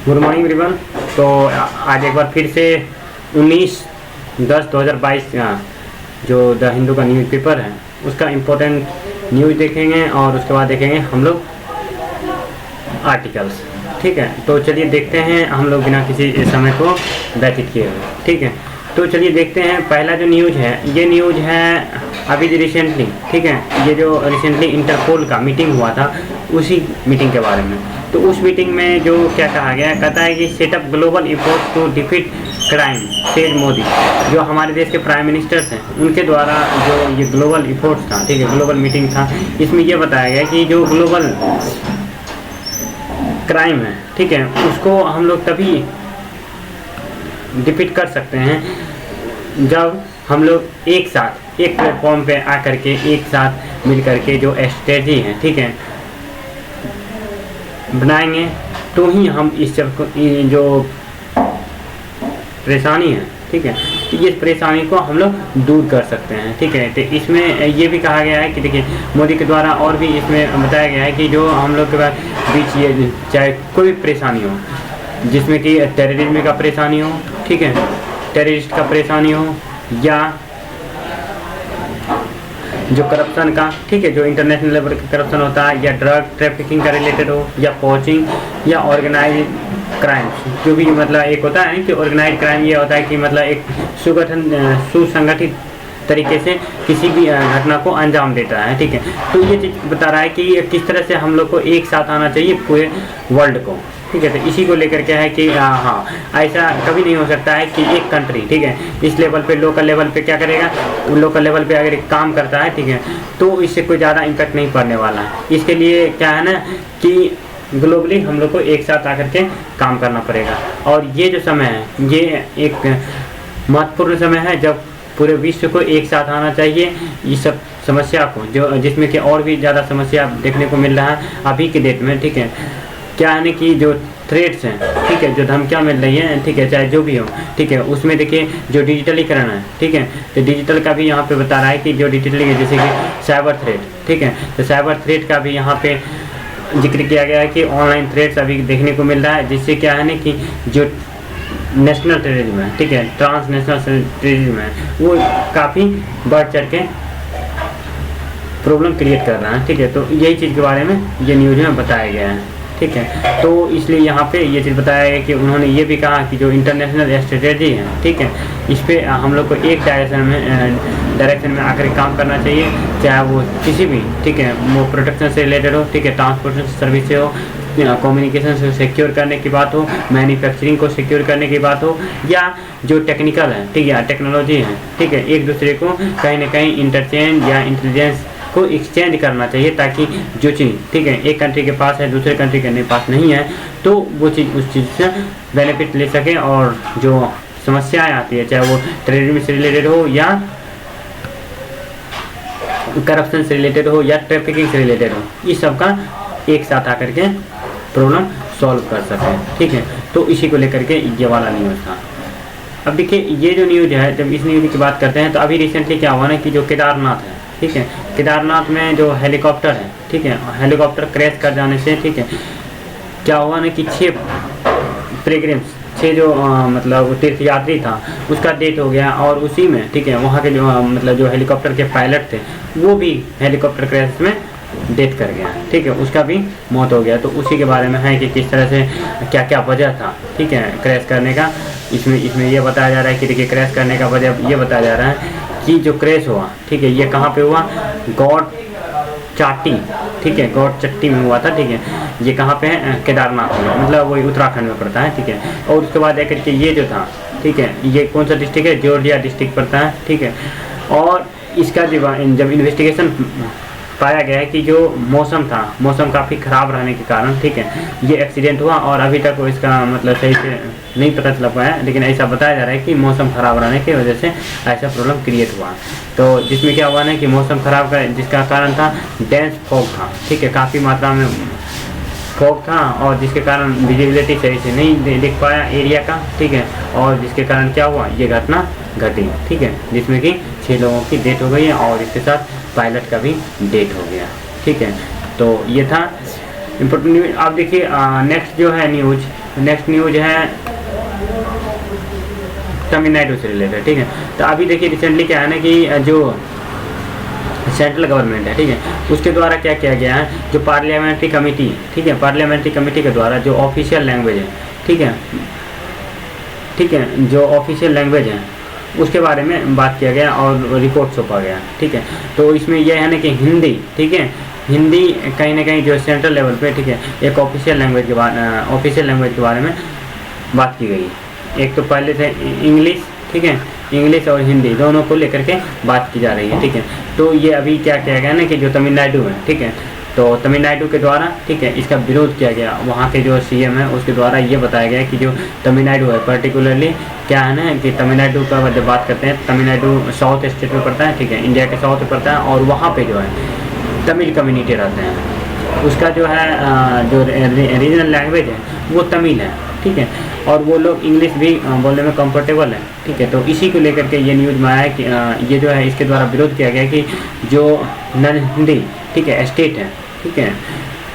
Good morning everyone. तो आज एक बार फिर से 19/10/2022 जो द हिंदू का न्यूज़पेपर है उसका इम्पोर्टेंट न्यूज़ देखेंगे और उसके बाद देखेंगे हम लोग आर्टिकल्स। ठीक है, तो चलिए देखते हैं हम लोग बिना किसी समय को व्यतीत किए हुए। ठीक है, तो चलिए देखते हैं। पहला जो न्यूज़ है ये न्यूज़ है अभी रिसेंटली, ठीक है, ये जो रिसेंटली इंटरपोल का मीटिंग हुआ था उसी मीटिंग के बारे में। तो उस मीटिंग में जो क्या कहा गया, कहता है कि set up global effort to defeat crime says Modi. जो हमारे देश के प्राइम मिनिस्टर्स हैं उनके द्वारा जो ये ग्लोबल एफर्ट्स था, ठीक है, ग्लोबल मीटिंग था, इसमें ये बताया गया कि जो ग्लोबल क्राइम है, ठीक है, उसको हम लोग तभी डिफीट कर सकते हैं जब हम लोग एक साथ एक प्लेटफॉर्म पे आकर के एक साथ मिल करके जो स्ट्रेटजी है, ठीक है, बनाएंगे तो ही हम इस जो परेशानी है, ठीक है, तो ये परेशानी को हम लोग दूर कर सकते हैं। ठीक है, तो इसमें ये भी कहा गया है कि देखिए मोदी के द्वारा और भी इसमें बताया गया है कि जो हम लोग के बीच ये चाहे कोई भी परेशानी हो, जिसमें कि टेररिज्म का परेशानी हो, ठीक है, टेररिस्ट का परेशानी हो, या जो करप्शन का, ठीक है, जो इंटरनेशनल लेवल का करप्शन होता है, या ड्रग ट्रैफिकिंग का रिलेटेड हो, या पोचिंग, या ऑर्गेनाइज क्राइम। जो भी मतलब एक होता है कि ऑर्गेनाइज क्राइम ये होता है कि मतलब एक सुसंगठित तरीके से किसी भी घटना को अंजाम देता है। ठीक है, तो ये चीज़ बता रहा है कि किस तरह से हम लोग को एक साथ आना चाहिए पूरे वर्ल्ड को। ठीक है, तो इसी को लेकर के है कि हाँ, ऐसा कभी नहीं हो सकता है कि एक कंट्री, ठीक है, इस लेवल पे लोकल लेवल पे क्या करेगा, लोकल लेवल पे अगर एक काम करता है, ठीक है, तो इससे कोई ज़्यादा इम्पैक्ट नहीं पड़ने वाला है। इसके लिए क्या है ना कि ग्लोबली हम लोग को एक साथ आकर के काम करना पड़ेगा। और ये जो समय है ये एक महत्वपूर्ण समय है जब पूरे विश्व को एक साथ आना चाहिए इस सब समस्या को, जो जिसमें कि और भी ज़्यादा समस्या देखने को मिल रहा है अभी के डेट में। ठीक है, क्या है ना कि जो थ्रेट्स हैं, ठीक है, जो धमकियाँ मिल रही हैं, ठीक है, चाहे जो भी हो, ठीक है, उसमें देखिए जो डिजिटलीकरण है, ठीक है, तो डिजिटल का भी यहाँ पे बता रहा है कि जो डिजिटली जैसे कि साइबर थ्रेट, ठीक है, तो साइबर थ्रेट का भी यहाँ पे जिक्र किया गया है कि ऑनलाइन थ्रेट्स अभी देखने को मिल रहा है, जिससे क्या है ना कि जो नेशनल टेररिज्म है, ठीक है, ट्रांसनेशनल टेररिज्म है, वो काफ़ी बढ़ चढ़ के प्रॉब्लम क्रिएट कर रहा है। ठीक है, तो यही चीज़ के बारे में ये न्यूज़ में बताया गया है। ठीक है, तो इसलिए यहाँ पे ये चीज़ बताया गया कि उन्होंने ये भी कहा कि जो इंटरनेशनल स्ट्रेटेजी है, ठीक है, इस पर हम लोग को एक डायरेक्शन में आकर काम करना चाहिए, चाहे वो किसी भी, ठीक है, वो प्रोटेक्शन से रिलेटेड हो, ठीक है, ट्रांसपोर्टेशन सर्विस से हो, कम्युनिकेशन से सिक्योर करने की बात हो, मैन्युफैक्चरिंग को सिक्योर करने की बात हो, या जो टेक्निकल है, ठीक है, टेक्नोलॉजी है, ठीक है, एक दूसरे को कहीं ना कहीं इंटरचेंज या इंटेलिजेंस को एक्सचेंज करना चाहिए, ताकि जो चीज़, ठीक है, एक कंट्री के पास है दूसरे कंट्री के पास नहीं है, तो वो चीज़ उस चीज़ से बेनिफिट ले सके, और जो समस्याएं आती है चाहे वो टेररिज्म से रिलेटेड हो, या करप्शन से रिलेटेड हो, या ट्रैफिकिंग से रिलेटेड हो, इस सब का एक साथ आकर के प्रॉब्लम सॉल्व कर सके। ठीक है, तो इसी को लेकर के ये वाला न्यूज़ था। अब देखिए ये जो न्यूज़ है, जब इस न्यूज़ की बात करते हैं तो अभी रिसेंटली क्या हुआ ना कि जो केदारनाथ है, ठीक है, केदारनाथ में जो हेलीकॉप्टर है, ठीक है, हेलीकॉप्टर क्रैश कर जाने से, ठीक है, क्या हुआ ना कि 6 पिलग्रिम्स, 6 जो मतलब तीर्थयात्री था उसका डेथ हो गया, और उसी में, ठीक है, वहाँ के जो मतलब जो हेलीकॉप्टर के पायलट थे वो भी हेलीकॉप्टर क्रैश में डेथ कर गया, ठीक है, उसका भी मौत हो गया। तो उसी के बारे में है कि किस तरह से क्या क्या वजह था, ठीक है, क्रैश करने का। इसमें ये बताया जा रहा है कि देखिए क्रैश करने का वजह ये बताया जा रहा है कि जो क्रैश हुआ, ठीक है, ये कहाँ पे हुआ, गौड़ चाटी, ठीक है, गौड़ चट्टी में हुआ था। ठीक है, ये कहाँ पे है, केदारनाथ में, मतलब वही उत्तराखंड में पड़ता है। ठीक है, और उसके बाद एक करके ये जो था, ठीक है, ये कौन सा डिस्ट्रिक्ट है, जॉर्जिया डिस्ट्रिक्ट पड़ता है। ठीक है, और इसका जब इन्वेस्टिगेशन पाया गया है कि जो मौसम काफ़ी ख़राब रहने के कारण, ठीक है, ये एक्सीडेंट हुआ, और अभी तक इसका मतलब सही से नहीं पता चल पाया, लेकिन ऐसा बताया जा रहा है कि मौसम ख़राब रहने की वजह से ऐसा प्रॉब्लम क्रिएट हुआ। तो जिसमें क्या हुआ ना कि मौसम ख़राब का जिसका कारण था डेंस फॉग था, ठीक है, काफ़ी मात्रा में फॉग था, और जिसके कारण विजिबिलिटी सही से नहीं दिख पाया एरिया का। ठीक है, और जिसके कारण क्या हुआ, ये घटना घटी। ठीक है, जिसमें कि 6 लोगों की डेथ हो गई है, और इसके साथ पायलट का भी डेथ हो गया। ठीक है, तो ये था इम्पोर्टेंट न्यूज़। आप देखिए नेक्स्ट जो है न्यूज़ नेक्स्ट न्यूज है तमिलनाडु से रिलेटेड, ठीक है। तो अभी देखिए रिसेंटली क्या है ना कि जो सेंट्रल गवर्नमेंट है, ठीक है, उसके द्वारा क्या किया गया है, जो पार्लियामेंट्री कमेटी, ठीक है, पार्लियामेंट्री कमेटी के द्वारा जो ऑफिशियल लैंग्वेज है, ठीक है, ठीक है, जो ऑफिशियल लैंग्वेज है उसके बारे में बात किया गया और रिपोर्ट सौंपा गया, ठीक है। तो इसमें यह है ना कि हिंदी, ठीक है, हिंदी कहीं ना कहीं जो सेंट्रल लेवल पे, ठीक है, एक ऑफिशियल लैंग्वेज के बारे में बात की गई। एक तो पहले थे इंग्लिश, ठीक है, इंग्लिश और हिंदी दोनों को लेकर के बात की जा रही है, ठीक है। तो ये अभी क्या किया गया ना कि जो तमिलनाडु है, ठीक है, तो तमिलनाडु के द्वारा, ठीक है, इसका विरोध किया गया। वहाँ के जो सीएम है उसके द्वारा ये बताया गया कि जो तमिलनाडु है पर्टिकुलरली क्या है ना कि तमिलनाडु का जब बात करते हैं, तमिलनाडु साउथ स्टेट में पड़ता है, ठीक है, इंडिया के साउथ में पड़ता है, और वहाँ पे जो है तमिल कम्युनिटी रहते हैं। उसका जो है जो रीजनल लैंग्वेज है वो तमिल है, ठीक है, और वो लोग इंग्लिश भी बोलने में कंफर्टेबल है, ठीक है। तो इसी को लेकर के ये न्यूज़ में आया कि ये जो है इसके द्वारा विरोध किया गया कि जो नन हिंदी, ठीक है, स्टेट है, ठीक है,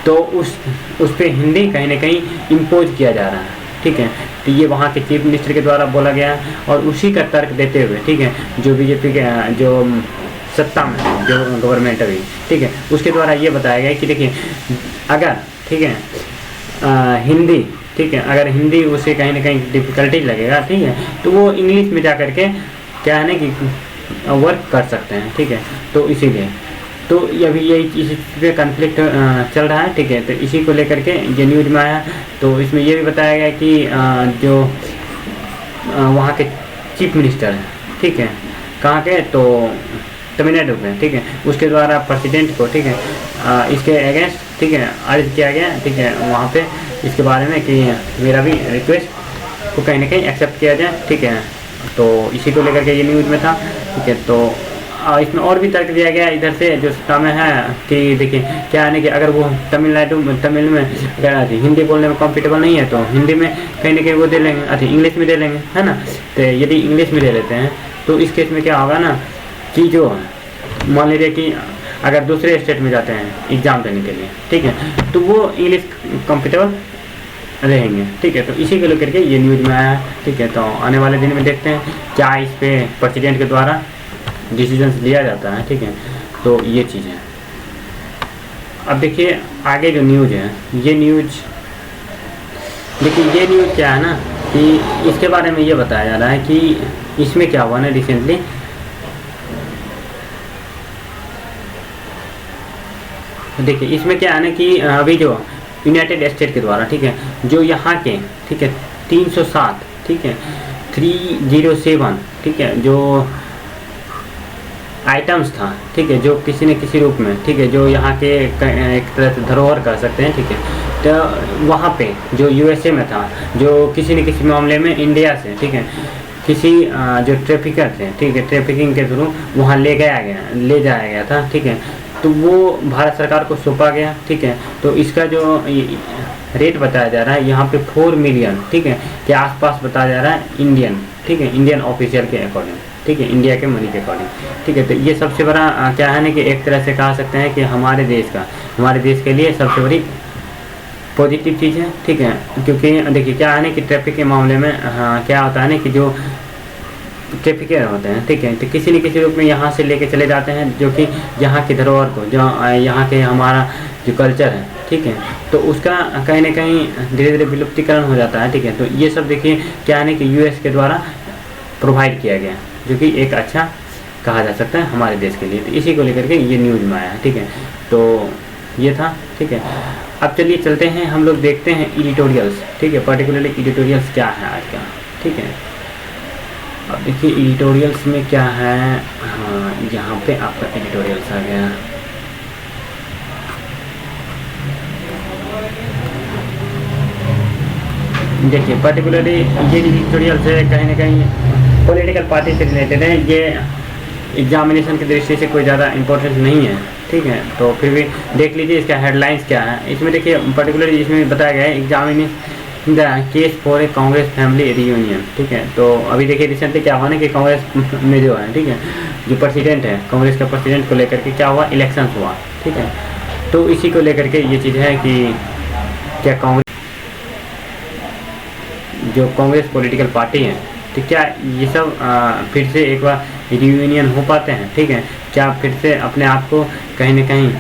तो उस पर हिंदी कहीं ना कहीं इम्पोज किया जा रहा है, ठीक है। तो ये वहाँ के चीफ मिनिस्टर के द्वारा बोला गया और उसी का तर्क देते हुए, ठीक है, जो बीजेपी के जो सत्ता में जो गवर्नमेंट अभी, ठीक है, उसके द्वारा ये बताया गया कि देखिए अगर, ठीक है, हिंदी, ठीक है, अगर हिंदी उसे कहीं ना कहीं डिफ़िकल्टीज लगेगा, ठीक है, तो वो इंग्लिश में जा करके क्या है ना कि वर्क कर सकते हैं, ठीक है। तो इसीलिए तो अभी यही इसी पे कन्फ्लिक्ट चल रहा है, ठीक है। तो इसी को लेकर के ये न्यूज में आया। तो इसमें ये भी बताया गया कि जो वहाँ के चीफ मिनिस्टर हैं, ठीक है, कहाँ के, तो तमिलनाडु में, ठीक है, उसके द्वारा प्रेसिडेंट को, ठीक है, इसके अगेंस्ट, ठीक है, अर्ज किया गया, ठीक है, वहाँ पे इसके बारे में कि मेरा भी रिक्वेस्ट को कहीं ना कहीं एक्सेप्ट किया जाए, ठीक है। तो इसी को लेकर के ये न्यूज़ में था, ठीक है। तो इसमें और भी तर्क दिया गया इधर से जो सत्ता में है कि देखिए क्या है ना कि अगर वो तमिल में अगर हिंदी बोलने में कंफर्टेबल नहीं है तो हिंदी में कहीं ना कहीं वो दे लेंगे, इंग्लिश में दे लेंगे, है ना। तो यदि इंग्लिश में दे लेते हैं तो इस केस में क्या होगा ना कि जो मान लीजिए कि अगर दूसरे स्टेट में जाते हैं एग्ज़ाम देने के लिए, ठीक है, तो वो इंग्लिश कंफर्टेबल रहेंगे, ठीक है। तो इसी को लेकर के ये न्यूज़ में आया है, ठीक है। तो आने वाले दिन में देखते हैं क्या इस पर प्रेसिडेंट के द्वारा डिसीजंस लिया जाता है, ठीक है। तो ये चीज़ है। अब देखिए आगे जो न्यूज़ है, ये न्यूज़ देखिए, ये न्यूज़ क्या है ना कि इसके बारे में ये बताया जा रहा है कि इसमें क्या हुआ ना रिसेंटली, देखिए इसमें क्या है ना कि अभी जो यूनाइटेड स्टेट के द्वारा, ठीक है, जो यहाँ के, ठीक है, 307, ठीक है, 307, ठीक है, जो आइटम्स था, ठीक है, जो किसी न किसी रूप में, ठीक है, जो यहाँ के एक तरह से धरोहर कर सकते हैं, ठीक है, तो वहाँ पे जो यूएसए में था, जो किसी न किसी मामले में इंडिया से, ठीक है, किसी जो ट्रैफिकर थे, ठीक है, ट्रैफिकिंग के थ्रू वहाँ ले जाया गया था, ठीक है। तो वो भारत सरकार को सौंपा गया, ठीक है। तो इसका जो रेट बताया जा रहा है यहाँ पे 4 मिलियन, ठीक है, के आसपास बताया जा रहा है इंडियन, ठीक है, इंडियन ऑफिशियल के अकॉर्डिंग, ठीक है, इंडिया के मनी के अकॉर्डिंग, ठीक है। तो ये सबसे बड़ा क्या है ना कि एक तरह से कह सकते हैं कि हमारे देश के लिए सबसे बड़ी पॉजिटिव चीज़ है, ठीक है। क्योंकि देखिए क्या है ना कि ट्रैफिक के मामले में क्या होता है ना कि जो ट्रैफिकर होते हैं, ठीक है, तो किसी न किसी रूप में यहाँ से लेके चले जाते हैं, जो कि यहाँ की धरोहर को, जो यहाँ के हमारा जो कल्चर है, ठीक है, तो उसका कहीं ना कहीं धीरे धीरे विलुप्तीकरण हो जाता है, ठीक है। तो ये सब देखिए क्या है ना कि यूएस के द्वारा प्रोवाइड किया गया, जो कि एक अच्छा कहा जा सकता है हमारे देश के लिए। तो इसी को लेकर के ये न्यूज़ में आया है, ठीक है। तो ये था, ठीक है। अब चलिए चलते हैं, हम लोग देखते हैं एडिटोरियल्स, ठीक है, पर्टिकुलरली एडिटोरियल्स क्या है आज का, ठीक है। अब देखिए एडिटोरियल्स में क्या है, हाँ यहाँ पे आपका एडिटोरियल्स आ गया। देखिए पर्टिकुलरली ये एडिटोरियल्स है कहीं ना कहीं पॉलिटिकल पार्टी से रिलेटेड है। ये एग्जामिनेशन की दृष्टि से कोई ज़्यादा इम्पोर्टेंस नहीं है, ठीक है। तो फिर भी देख लीजिए इसका हेडलाइंस क्या है। इसमें देखिए पर्टिकुलरली इसमें बताया गया है examination the case for a Congress family reunion, ठीक है। तो अभी देखिए रिसेंटली क्या हुआ ना कि कांग्रेस में जो है, ठीक है, जो प्रेसिडेंट है, कांग्रेस का प्रेसिडेंट को लेकर के क्या हुआ, इलेक्शन हुआ, ठीक है। तो इसी को लेकर के ये चीज़ है कि क्या कांग्रेस जो कांग्रेस पॉलिटिकल पार्टी है, तो क्या ये सब फिर से एक बार रियूनियन हो पाते हैं? ठीक है, क्या फिर से अपने आप को कहीं ना कहीं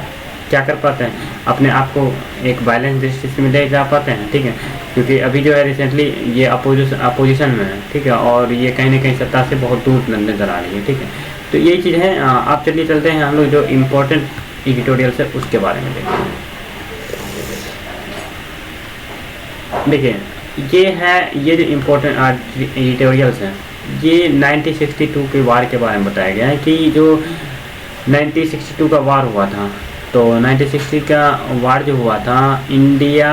क्या कर पाते हैं, अपने आप को एक बैलेंस दृष्टि से ले जा पाते हैं? ठीक है, क्योंकि अभी जो है रिसेंटली ये अपोजिशन में है, ठीक है, और ये कहीं ना कहीं सत्ता से बहुत दूर नजर आ रही है। ठीक है, तो यही चीज़ है। आप चलिए चलते हैं हम लोग जो इम्पोर्टेंट एडिटोरियल है उसके बारे में देखते हैं। देखिए ये जो इम्पोर्टेंट एडिटोरियल्स हैं, ये 1962 के वार के बारे में बताया गया है कि जो 1962 का वार हुआ था, तो 1960 का वार जो हुआ था इंडिया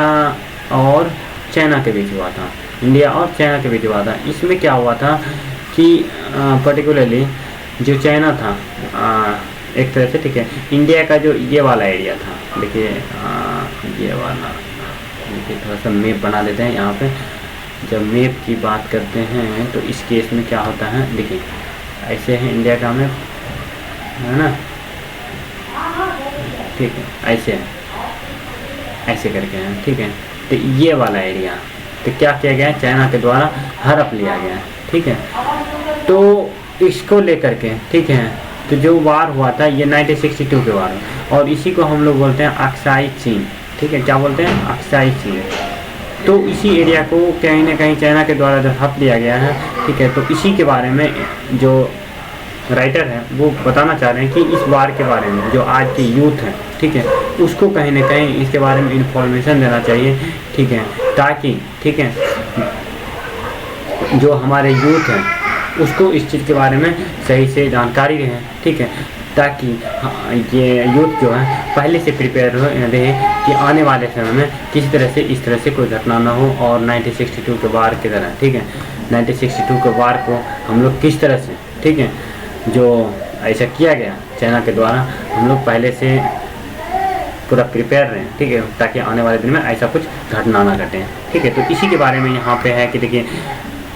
और चाइना के बीच हुआ था। इंडिया और चाइना के बीच हुआ था। इसमें क्या हुआ था कि पर्टिकुलरली जो चाइना था एक तरह से, ठीक है, इंडिया का जो ये वाला एरिया था, देखिए ये वाला, देखिए थोड़ा सा मैप बना देते हैं यहाँ पे। जब मैप की बात करते हैं तो इस केस में क्या होता है, देखिए ऐसे है इंडिया का मैप, है ना, ठीक है, ऐसे है, ऐसे करके हैं, ठीक है। तो ये वाला एरिया तो क्या किया गया है, चाइना के द्वारा हड़प लिया गया है। ठीक है, तो इसको लेकर के, ठीक है, तो जो वार हुआ था ये 1962 के वार, और इसी को हम लोग बोलते हैं अक्साई चीन। ठीक है, क्या बोलते हैं, अक्साई चीन। तो इसी एरिया को कहीं ना कहीं चाइना के द्वारा जब हड़प लिया गया है, ठीक है, तो इसी के बारे में जो राइटर है वो बताना चाह रहे हैं कि इस वार के बारे में जो आज की यूथ है, ठीक है, उसको कहीं ना कहीं इसके बारे में इंफॉर्मेशन देना चाहिए। ठीक है, ताकि, ठीक है, जो हमारे यूथ हैं उसको इस चीज़ के बारे में सही से जानकारी रहे। ठीक है, ताकि ये यूथ जो है पहले से प्रिपेयर रहे कि आने वाले समय में किसी तरह से इस तरह से कोई घटना ना हो। और 1962 के वार की तरह, ठीक है, 1962 के वार को हम लोग किस तरह से, ठीक है, जो ऐसा किया गया चाइना के द्वारा, हम लोग पहले से पूरा प्रिपेयर रहें। ठीक है, ताकि आने वाले दिन में ऐसा कुछ घटना ना घटे। ठीक है, तो इसी के बारे में यहाँ पे है कि देखिए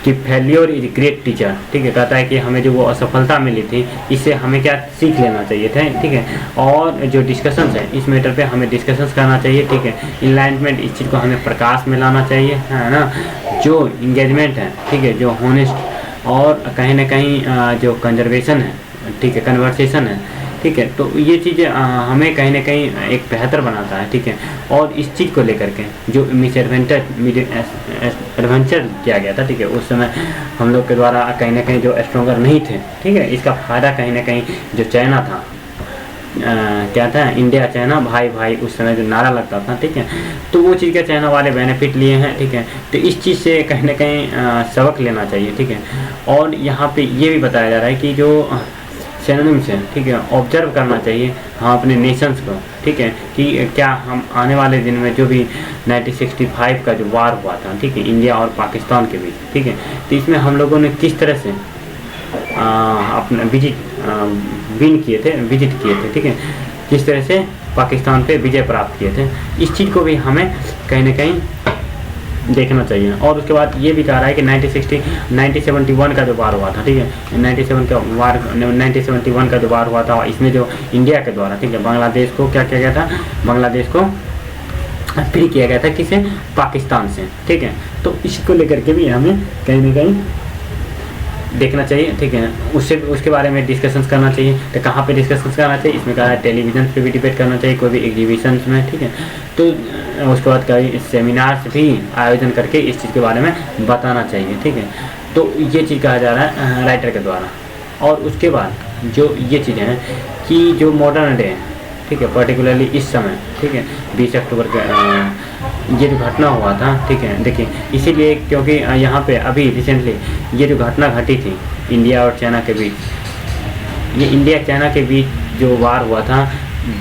कि फेल्योर इज ग्रेट टीचर। ठीक है, कहता है कि हमें जो वो असफलता मिली थी इससे हमें क्या सीख लेना चाहिए था। ठीक है, और जो डिस्कशंस है इस मैटर पे हमें डिस्कशंस करना चाहिए। ठीक है, इनलाइटमेंट इस चीज़ को हमें प्रकाश में लाना चाहिए, है ना। जो इंगेजमेंट है, ठीक है, जो होनेस्ट और कहीं ना कहीं जो कंजर्वेशन है, ठीक है, कन्वर्सेशन है, ठीक है, तो ये चीज़ हमें कहीं ना कहीं एक बेहतर बनाता है। ठीक है, और इस चीज़ को लेकर के जो मिस एडवेंचर किया गया था, ठीक है, उस समय हम लोग के द्वारा कहीं ना कहीं जो स्ट्रॉन्गर नहीं थे। ठीक है, इसका फ़ायदा कहीं ना कहीं जो चाइना था, क्या था, इंडिया चाइना भाई भाई, उस समय जो नारा लगता था, ठीक है, तो वो चीज़ का चाइना वाले बेनिफिट लिए हैं। ठीक है, तो इस चीज़ से कहीं ना कहीं सबक लेना चाहिए। ठीक है, और यहाँ पे ये भी बताया जा रहा है कि जो सिनोनिम्स हैं, ठीक है, ऑब्जर्व करना चाहिए हम अपने नेशंस को। ठीक है, कि क्या हम आने वाले दिन में जो भी 1965 का जो वार हुआ था, ठीक है, इंडिया और पाकिस्तान के बीच, ठीक है, तो इसमें हम लोगों ने किस तरह से अपना विजिट किए थे। ठीक है, किस तरह से पाकिस्तान पे विजय प्राप्त किए थे, इस चीज़ को भी हमें कहीं ना कहीं देखना चाहिए। और उसके बाद ये भी कह रहा है कि 1971 का जो वार हुआ था, ठीक है, 1971 का जो वार हुआ था, इसमें जो इंडिया के द्वारा, ठीक है, बांग्लादेश को क्या किया गया था, बांग्लादेश को फ्री किया गया था, किसे, पाकिस्तान से। ठीक है, तो इसको लेकर के भी हमें कहीं ना कहीं देखना चाहिए। ठीक है, उसके बारे में डिस्कशंस करना चाहिए। तो कहाँ पे डिस्कशंस करना चाहिए, इसमें कहा है टेलीविज़न पे भी डिबेट करना चाहिए, कोई भी एग्जीबिशन में। ठीक है, तो उसके बाद कई सेमिनार्स भी आयोजन करके इस चीज़ के बारे में बताना चाहिए। ठीक है, तो ये चीज़ कहा जा रहा है राइटर के द्वारा। और उसके बाद जो ये चीज़ें हैं कि जो मॉडर्न डे, ठीक है, पर्टिकुलरली इस समय, ठीक है, 20 अक्टूबर के ये जो घटना हुआ था, ठीक है, देखिए इसीलिए क्योंकि यहाँ पे अभी रिसेंटली ये जो घटना घटी थी इंडिया और चाइना के बीच, ये इंडिया चाइना के बीच जो वार हुआ था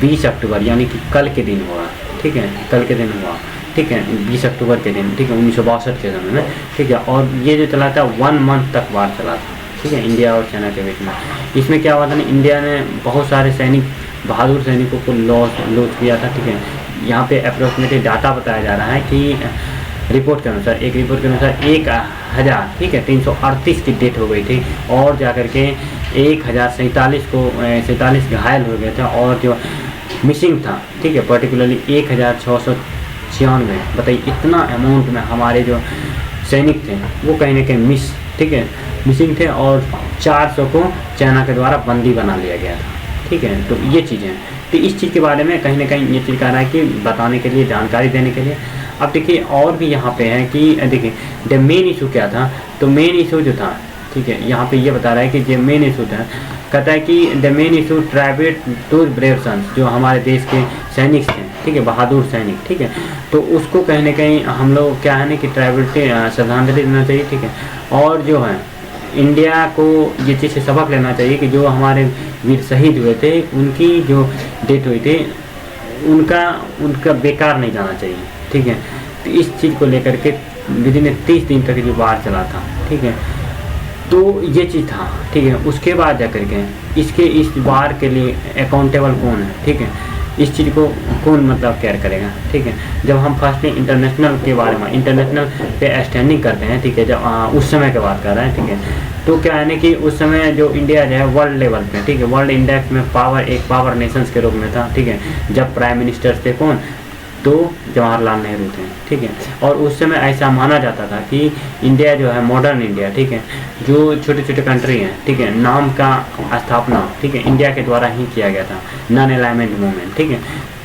20 अक्टूबर यानी कि कल के दिन हुआ। ठीक है, कल के दिन हुआ, ठीक है, 20 अक्टूबर के दिन, ठीक है, 1962 के समय में। ठीक है, और ये जो चला था 1 मंथ तक वार चला था, ठीक है, इंडिया और चाइना के बीच में। इसमें क्या हुआ था ना, इंडिया ने बहुत सारे सैनिक, बहादुर सैनिकों को लॉस किया था। ठीक है, यहाँ पे अप्रोक्सीमेटली डाटा बताया जा रहा है कि रिपोर्ट के अनुसार, एक रिपोर्ट के अनुसार 1000, ठीक है, 338 की डेथ हो गई थी, और जाकर के 1047 घायल हो गए थे, और जो मिसिंग था, ठीक है, पर्टिकुलरली 1696। बताइए इतना अमाउंट में हमारे जो सैनिक थे वो कहीं ना कहीं मिसिंग थे, और 400 को चाइना के द्वारा बंदी बना लिया गया था। ठीक है, तो ये चीज़ें हैं। तो इस चीज़ के बारे में कहीं ना कहीं ये चीज़ कह रहा है कि बताने के लिए, जानकारी देने के लिए। अब देखिए और भी यहाँ पे है कि देखिए द मेन इशू क्या था, तो मेन इशू जो था, ठीक है, यहाँ पे ये बता रहा है कि जो मेन इशू था, कहता है कि the main issue tribute to brave sons, जो हमारे देश के सैनिक थे, ठीक है, बहादुर सैनिक, ठीक है, तो उसको कहीं ना कहीं हम लोग क्या है ना कि ट्राइबेट श्रद्धांजलि देना चाहिए। ठीक है, और जो है इंडिया को ये चीज़ से सबक लेना चाहिए कि जो हमारे वीर शहीद हुए थे, उनकी जो डेथ हुई थी, उनका बेकार नहीं जाना चाहिए। ठीक है, तो इस चीज़ को लेकर के विदिन 30 दिन तक जो वार चला था, ठीक है, तो ये चीज़ था। ठीक है, उसके बाद जा कर के इस वार के लिए अकाउंटेबल कौन है, ठीक है, इस चीज़ को कौन मतलब केयर करेगा। ठीक है, जब हम फर्स्ट इंटरनेशनल के बारे में, इंटरनेशनल पे स्टैंडिंग करते हैं, ठीक है, जब उस समय की बात कर रहे हैं, ठीक है, तो क्या है ना कि उस समय जो इंडिया जो है वर्ल्ड लेवल पे, ठीक है, वर्ल्ड इंडेक्स में एक पावर नेशंस के रूप में था। ठीक है, जब प्राइम मिनिस्टर थे कौन, तो जवाहरलाल नेहरू थे। ठीक है, और उस समय ऐसा माना जाता था कि इंडिया जो है मॉडर्न इंडिया, ठीक है, जो छोटे छोटे कंट्री हैं, ठीक है, नाम का स्थापना, ठीक है, इंडिया के द्वारा ही किया गया था, नॉन अलाइनमेंट मूवमेंट। ठीक है,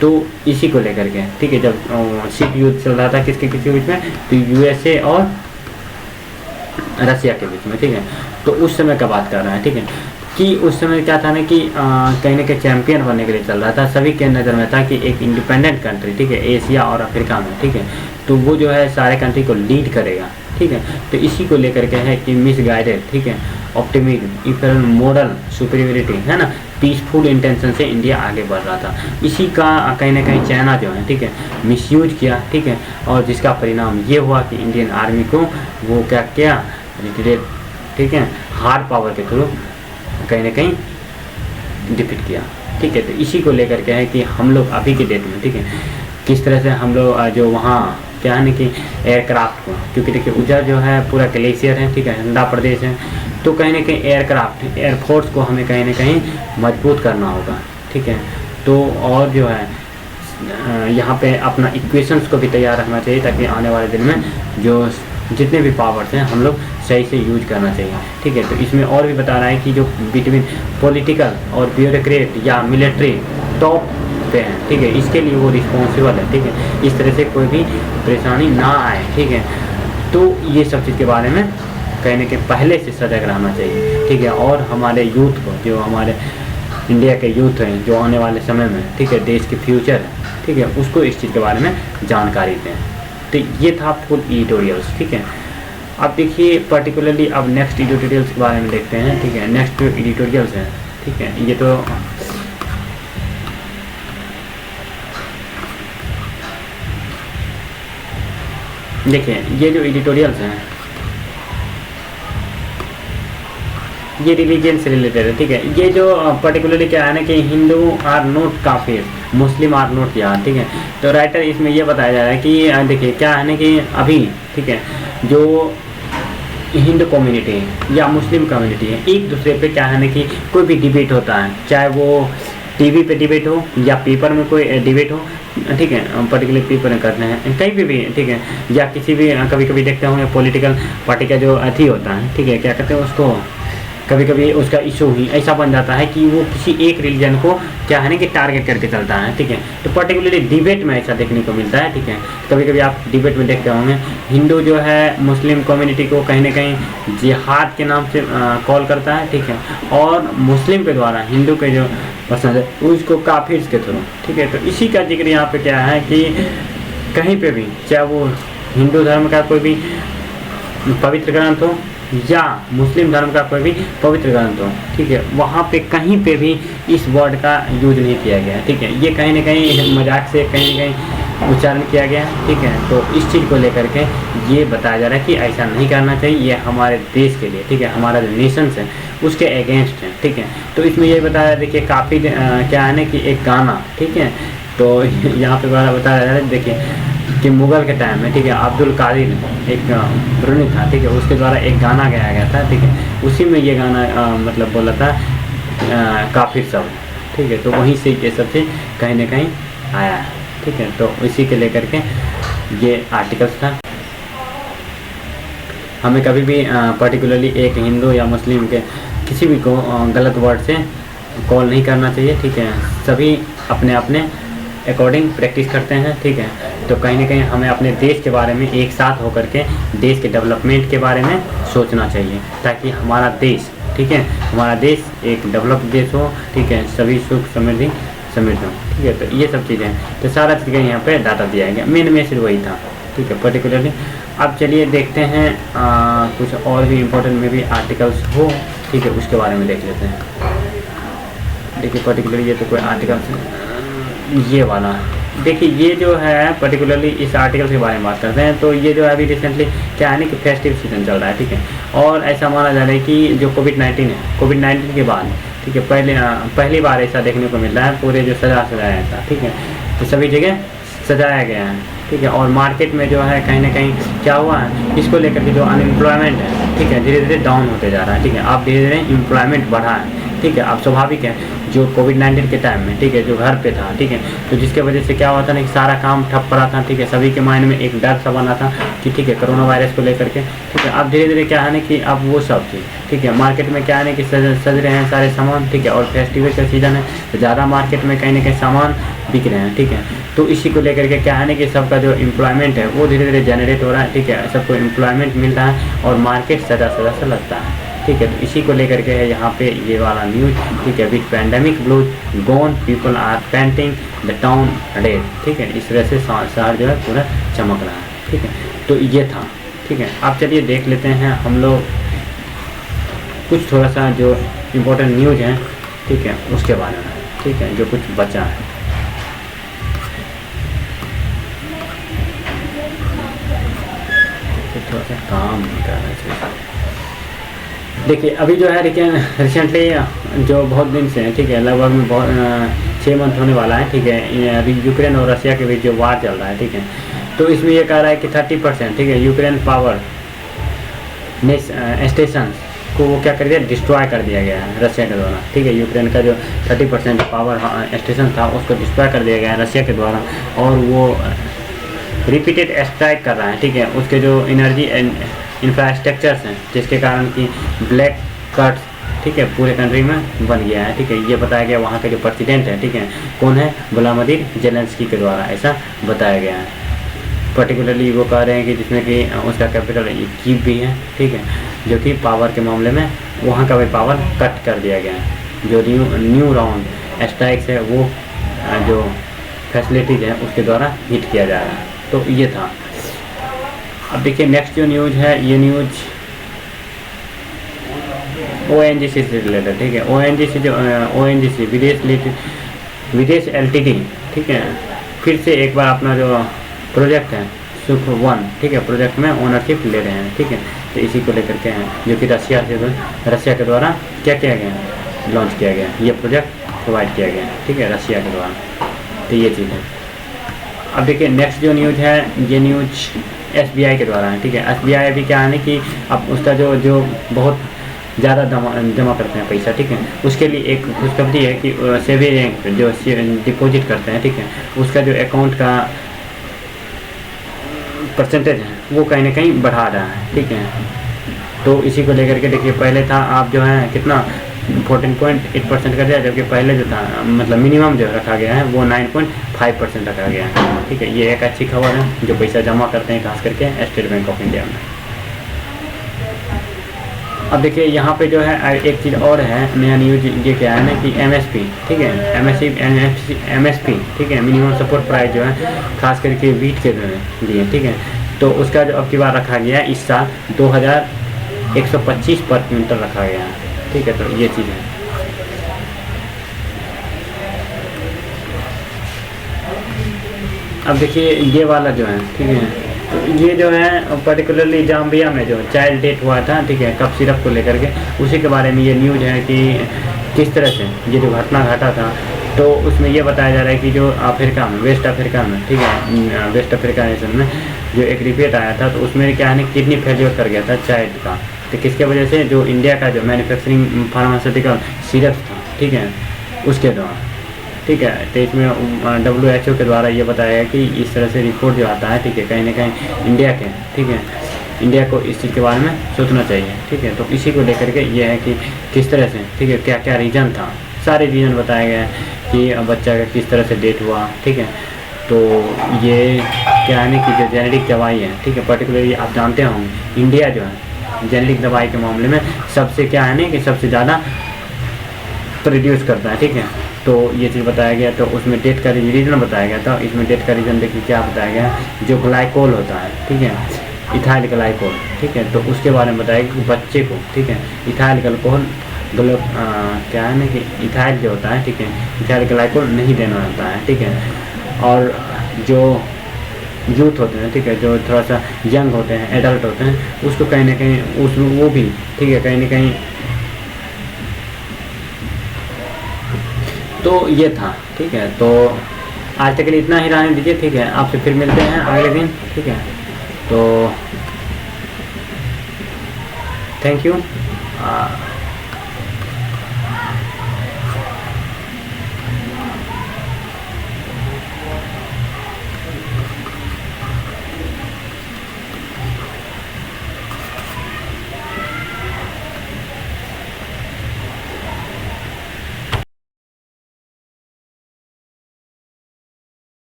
तो इसी को लेकर के, ठीक है, जब शीत युद्ध चल रहा था किसके बीच में, तो यूएसए और रसिया के बीच में। ठीक है, तो उस समय का बात कर रहा है। ठीक है, कि उस समय क्या था ना कि कहीं ना कहीं चैंपियन बनने के लिए चल रहा था, सभी के नज़र में था कि एक इंडिपेंडेंट कंट्री, ठीक है, एशिया और अफ्रीका में, ठीक है, तो वो जो है सारे कंट्री को लीड करेगा। ठीक है, तो इसी को लेकर के है कि मिसगाइडेड, ठीक है, ऑप्टिमिज्म, इफेरल मॉडल सुपीरियरिटी, है ना, पीसफुल इंटेंशन से इंडिया आगे बढ़ रहा था। इसी का कहीं ना कहीं चाइना जो है, ठीक है, मिसयूज किया। ठीक है, और जिसका परिणाम ये हुआ कि इंडियन आर्मी को वो क्या किया, रिट्रीट, ठीक है, हार्ड पावर के थ्रू कहीं ना कहीं डिफीट किया। ठीक है, तो इसी को लेकर के है कि हम लोग अभी के डेट में, ठीक है, किस तरह से हम लोग जो वहाँ क्या है ना कि एयरक्राफ्ट को, क्योंकि देखिए उधर जो है पूरा ग्लेशियर है, ठीक है, ठंडा प्रदेश है, तो कहीं ना कहीं एयरक्राफ्ट, एयरफोर्स को हमें कहीं ना कहीं मजबूत करना होगा। ठीक है, तो और जो है यहाँ पे अपना इक्वेशंस को भी तैयार रखना चाहिए, ताकि आने वाले दिन में जो जितने भी पावर्स हैं हम लोग सही से यूज करना चाहिए। ठीक है, तो इसमें और भी बता रहा है कि जो बिटवीन पॉलिटिकल और ब्यूरोक्रेट या मिलिट्री टॉप पे हैं, ठीक है, इसके लिए वो रिस्पॉन्सिबल है। ठीक है, इस तरह से कोई भी परेशानी ना आए। ठीक है, तो ये सब चीज़ के बारे में कहने के पहले से सजग रहना चाहिए। ठीक है, और हमारे यूथ को, जो हमारे इंडिया के यूथ हैं, जो आने वाले समय में, ठीक है, देश के फ्यूचर है, ठीक है, उसको इस चीज़ के बारे में जानकारी दें। तो ये था फुल एडिटोरियल्स। ठीक है, अब देखिए पर्टिकुलरली अब नेक्स्ट एडिटोरियल्स के बारे में देखते हैं। ठीक है, नेक्स्ट जो एडिटोरियल्स हैं, ठीक है, ये तो देखिए ये जो एडिटोरियल्स हैं ये रिलीजन से रिलेटेड है। ठीक है, ये जो पर्टिकुलरली क्या है ना कि हिंदू आर नोट काफिर, मुस्लिम आर नोट यार। ठीक है, तो राइटर इसमें ये बताया जा रहा है कि देखिए क्या है ना कि अभी, ठीक है, जो हिंदू कम्युनिटी या मुस्लिम कम्युनिटी है, एक दूसरे पे क्या है ना कि कोई भी डिबेट होता है, चाहे वो टीवी पे डिबेट हो या पेपर में कोई डिबेट हो, ठीक है, पर्टिकुलर पेपर में करते हैं कहीं पे भी, ठीक है, या किसी भी कभी कभी देखते होंगे पॉलिटिकल पार्टी का जो अथी होता है, ठीक है, क्या कहते हैं उसको, कभी कभी उसका इशू ही ऐसा बन जाता है कि वो किसी एक रिलीजन को क्या है ना कि टारगेट करके चलता है। ठीक है, तो पर्टिकुलरली डिबेट में ऐसा देखने को मिलता है। ठीक है, कभी कभी आप डिबेट में देखते होंगे हिंदू जो है मुस्लिम कम्युनिटी को कहीं ना कहीं जिहाद के नाम से कॉल करता है। ठीक है, और मुस्लिम के द्वारा हिंदू के जो पसंद है उसको काफिर के थ्रू। ठीक है, तो इसी का जिक्र यहाँ पे क्या है कि कहीं पे भी, चाहे वो हिंदू धर्म का कोई भी पवित्र ग्रंथ हो या मुस्लिम धर्म का कोई भी पवित्र ग्रंथ हो, ठीक है, वहाँ पे कहीं पे भी इस वर्ड का यूज नहीं किया गया। ठीक है, ये कहीं ना कहीं मजाक से कहीं ना कहीं उच्चारण किया गया। ठीक है, तो इस चीज़ को लेकर के ये बताया जा रहा है कि ऐसा नहीं करना चाहिए, ये हमारे देश के लिए, ठीक है, हमारा जो नेशंस है उसके अगेंस्ट है। ठीक है, तो इसमें ये बताया, देखिए काफ़ी क्या है ना कि एक गाना, ठीक है, तो यहाँ पे बताया जा रहा है, देखिए कि मुग़ल के टाइम में, ठीक है, अब्दुल कादिर एक ब्रुनी था, ठीक है, उसके द्वारा एक गाना गाया गया था। ठीक है, उसी में ये गाना मतलब बोला था काफिर सब। ठीक है, तो वहीं से ये सब चीज़ कहीं ना कहीं आया है। ठीक है, तो इसी के लेकर के ये आर्टिकल्स था। हमें कभी भी पर्टिकुलरली एक हिंदू या मुस्लिम के किसी भी को गलत वर्ड से कॉल नहीं करना चाहिए, ठीक है। सभी अपने अपने अकॉर्डिंग प्रैक्टिस करते हैं, ठीक है। तो कहीं ना कहीं हमें अपने देश के बारे में एक साथ होकर के देश के डेवलपमेंट के बारे में सोचना चाहिए, ताकि हमारा देश, ठीक है, हमारा देश एक डेवलप्ड देश हो, ठीक है, सभी सुख समृद्धि समृद्ध हो, ठीक है। तो ये सब चीज़ें, तो सारा चीज़ें यहाँ पे डाटा दिया गया, मेन मैसेज वही था, ठीक है, पर्टिकुलरली। अब चलिए देखते हैं कुछ और भी इम्पोर्टेंट में भी आर्टिकल्स हो, ठीक है, उसके बारे में देख लेते हैं। देखिए पर्टिकुलरली ये तो कोई आर्टिकल, ये वाला देखिए, ये जो है पर्टिकुलरली इस आर्टिकल के बारे में बात करते हैं। तो ये जो है अभी रिसेंटली क्या है ना कि फेस्टिव सीजन चल रहा है, ठीक है। और ऐसा माना जा रहा है कि जो कोविड-19 है, कोविड-19 के बाद, ठीक है, पहली बार ऐसा देखने को मिल रहा है, पूरे जो सजाया था, ठीक है, तो सभी जगह सजाया गया है, ठीक है। और मार्केट में जो है कहीं ना कहीं क्या हुआ है, इसको लेकर के जो अनएम्प्लॉयमेंट है, ठीक है, धीरे धीरे डाउन होते जा रहा है, ठीक है। अब धीरे धीरे एम्प्लॉयमेंट बढ़ा है, ठीक है। अब स्वाभाविक है, जो कोविड-19 के टाइम में, ठीक है, जो घर पे था, ठीक है, तो जिसके वजह से क्या हुआ था ना कि सारा काम ठप पड़ा था, ठीक है। सभी के माइंड में एक डर सा बना था कि ठीक है, कोरोना वायरस को लेकर के, ठीक है। अब धीरे धीरे क्या है ना कि अब वो सब चीज़, ठीक है, मार्केट में क्या है ना कि सज रहे हैं सारे सामान, ठीक है। और फेस्टिवल का सीज़न है तो ज़्यादा मार्केट में कहीं ना कहीं सामान बिक रहे हैं, ठीक है। तो इसी को लेकर के क्या है ना कि सबका जो एम्प्लॉयमेंट है वो धीरे धीरे जनरेट हो रहा है, ठीक है, सबको एम्प्लॉयमेंट मिल रहा है और मार्केट सजा सा लगता है, ठीक है। तो इसी को लेकर के है यहाँ पे ये वाला न्यूज, ठीक है। With pandemic blues gone people are painting the town red, ठीक है। इस तरह से शहर जो है पूरा चमक रहा है, ठीक है। तो ये था, ठीक है। अब चलिए देख लेते हैं हम लोग कुछ थोड़ा सा जो इम्पोर्टेंट न्यूज है, ठीक है, उसके बारे में, ठीक है, जो कुछ बचा है। तो थोड़ा सा काम करना चाहिए। देखिए अभी जो है रिसेंटली जो बहुत दिन से, ठीक है, लगभग में बहुत 6 मंथ होने वाला है, ठीक है। अभी यूक्रेन और रशिया के बीच जो वार चल रहा है, ठीक है, तो इसमें ये कह रहा है कि 30%, ठीक है, यूक्रेन पावर स्टेशन को वो क्या कर दिया, डिस्ट्रॉय कर दिया गया है रशिया के द्वारा, ठीक है। यूक्रेन का जो 30% पावर स्टेशन था उसको डिस्ट्रॉय कर दिया गया है रशिया के द्वारा, और वो रिपीटेड स्ट्राइक कर रहा है, ठीक है। उसके जो एनर्जी इंफ्रास्ट्रक्चर्स हैं जिसके कारण कि ब्लैक कट, ठीक है, पूरे कंट्री में बन गया है, ठीक है। ये बताया गया वहाँ के जो प्रेसिडेंट है, ठीक है, कौन है, व्लादिमीर ज़ेलेंस्की के द्वारा ऐसा बताया गया है। पर्टिकुलरली वो कह रहे हैं कि जिसमें कि उसका कैपिटल कीव भी है, ठीक है, जो कि पावर के मामले में वहाँ का भी पावर कट कर दिया गया है। जो न्यू राउंड स्ट्राइक्स है वो जो फैसिलिटीज़ है उसके द्वारा हिट किया जा रहा है। तो ये था। अब देखिए नेक्स्ट जो न्यूज़ है, ये न्यूज़ ONGC से रिलेटेड, ठीक है। ONGC विदेश LTD, ठीक है, फिर से एक बार अपना जो प्रोजेक्ट है सुख 1, ठीक है, प्रोजेक्ट में ओनरशिप ले रहे हैं, ठीक है। तो इसी को लेकर के हैं जो कि रशिया के द्वारा क्या किया गया, लॉन्च किया गया, ये प्रोजेक्ट प्रोवाइड किया गया, ठीक है, रशिया के द्वारा। तो ये चीज़ है। अब देखिए नेक्स्ट जो न्यूज़ है, ये न्यूज़ SBI के द्वारा है, ठीक है। SBI अभी क्या है ना कि अब उसका जो बहुत ज़्यादा जमा करते हैं पैसा, ठीक है, उसके लिए एक खुशखबरी है कि सेविंग जो डिपॉजिट करते हैं, ठीक है, उसका जो अकाउंट का परसेंटेज है वो कहीं ना कहीं बढ़ा रहा है, ठीक है। तो इसी को लेकर के देखिए पहले था आप जो है कितना 14.8% कर दिया, जबकि पहले जो था मतलब मिनिमम जो रखा गया है वो 9.5% रखा गया है, ठीक है। ये एक अच्छी खबर है जो पैसा जमा करते हैं खास करके स्टेट बैंक ऑफ इंडिया में। अब देखिए यहाँ पे जो है एक चीज़ और है नया न्यूज, ये क्या है ना कि MSP, ठीक है, MSP, ठीक है, मिनिमम सपोर्ट प्राइस जो है खास करके वीट के लिए, ठीक है। तो उसका जो अब की बार रखा गया इस साल 2125 पर क्विंटल रखा गया है, ठीक है। तो ये चीज़ है। अब देखिए ये वाला जो है, ठीक है, तो ये जो है पर्टिकुलरली जाम्बिया में जो चाइल्ड डेथ हुआ था, ठीक है, कप सिरप को लेकर के, उसी के बारे में ये न्यूज़ है कि किस तरह से ये जो घटना घटा था। तो उसमें ये बताया जा रहा है कि जो अफ्रीका में, वेस्ट अफ्रीका में, ठीक है, वेस्ट अफ्रीका नेशन में जो एक रिपोर्ट आया था, तो उसमें क्या है ना किडनी फेलियर कर गया था चाइल्ड का। तो किसके वजह से, जो इंडिया का जो मैन्युफैक्चरिंग फार्मास्यूटिकल सिरप था, ठीक है, उसके द्वारा, ठीक है। तो इसमें WHO के द्वारा ये बताया है कि इस तरह से रिपोर्ट जो आता है, ठीक है, कहीं ना कहीं इंडिया के, ठीक है, इंडिया को इस चीज़ के बारे में सोचना चाहिए, ठीक है। तो इसी को लेकर के ये है कि किस तरह से, ठीक है, क्या क्या रीज़न था, सारे रीज़न बताए गए हैं कि बच्चा का किस तरह से डेथ हुआ, ठीक है। तो ये क्या है ना कि जो जेनेटिक दवाई है, ठीक है, पर्टिकुलरली आप जानते होंगे इंडिया जो है जेनेटिक दवाई के मामले में सबसे क्या है ना कि सबसे ज़्यादा प्रोड्यूस करता है, ठीक है। तो ये चीज़ बताया गया, तो उसमें डेथ का रीज़न बताया गया था। इसमें डेथ का रीज़न देखिए क्या बताया गया, जो ग्लाइकोल होता है, ठीक है, इथाइल ग्लाइकोल, ठीक है। तो उसके बारे में बताया कि बच्चे को, ठीक है, इथाइल ग्लाइकोल क्या है ना कि इथाइल जो होता है, ठीक है, इथाइल ग्लाइकोल नहीं देना होता है, ठीक है। और जो यूथ होते हैं, ठीक है, जो थोड़ा सा यंग होते हैं, एडल्ट होते हैं, उसको कहीं ना कहीं वो भी, ठीक है, कहीं ना कहीं। तो ये था, ठीक है। तो आज तक के लिए इतना ही रहने दीजिए, ठीक है। आपसे फिर मिलते हैं अगले दिन, ठीक है। तो थैंक यू।